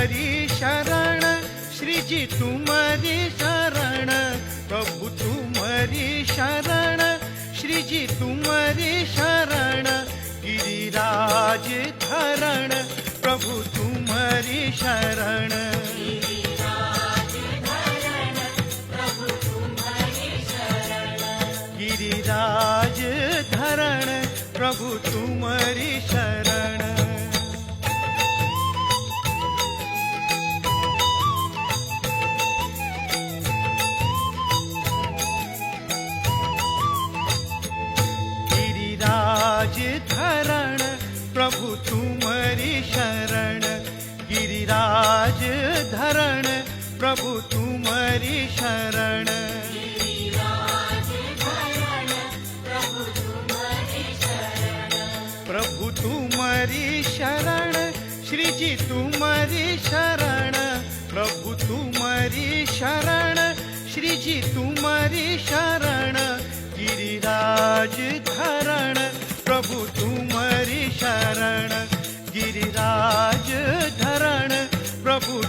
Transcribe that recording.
तुम्हारी शरण, श्री जी तुम्हारी शरण, प्रभु तुम्हारी शरण, श्री जी तुम्हारी शरण, गिरिराज धरण, प्रभु तुम्हारी शरण, गिरिराज धरण, प्रभु तुम्हारी शरण। गिरिराज धरण, प्रभु तुम्हारी शरण, गिरिराज धरण, प्रभु तुम्हारी शरण, प्रभु तुम्हारी शरण, श्री जी तुम्हारी शरण, प्रभु तुम्हारी शरण, श्री जी तुम्हारी शरण, गिरिराज धरण, प्रभु तुम्हारी शरण, गिरिराज धरण, प्रभु